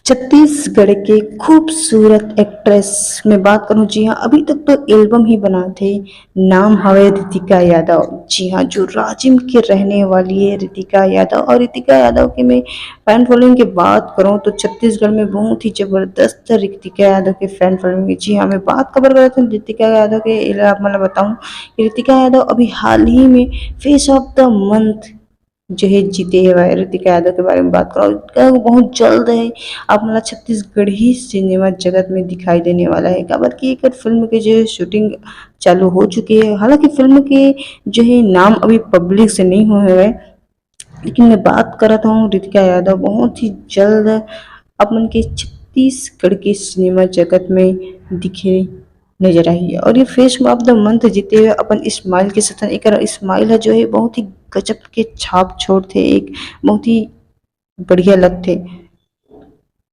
छत्तीसगढ़ के खूबसूरत एक्ट्रेस में बात करूं, जी हाँ, अभी तक तो एल्बम ही बना थे। नाम हवे रितिका यादव। जी हाँ, जो राजिम की रहने वाली है रितिका यादव। और रितिका यादव की मैं फैन फॉलोइंग की बात करूं तो छत्तीसगढ़ में बहुत ही जबरदस्त रितिका यादव के फैन फॉलोइंग है। जी हाँ, मैं बात खबर कर रही थी रितिका यादव के, मतलब बताऊं कि रितिका यादव अभी हाल ही में फेस ऑफ द मंथ जो है जीते हैं। ऋतिका यादव के बारे में बात करो, वो बहुत जल्द है अब मतलब छत्तीसगढ़ी सिनेमा जगत में दिखाई देने वाला है। खबर की एक फिल्म के जो है शूटिंग चालू हो चुकी है। हालांकि फिल्म के जो है नाम अभी पब्लिक से नहीं हुए हुए, लेकिन मैं बात कर रहा हूँ ऋतिका यादव बहुत ही जल्द अपन के छत्तीसगढ़ के सिनेमा जगत में दिखे नजर आई है। और ये फेस ऑफ द मंथ जीते हुए अपन इस्माइल के साथ, एक इस्माइल है जो है बहुत ही गजब के छाप छोड़ थे, एक बहुत ही बढ़िया लगते।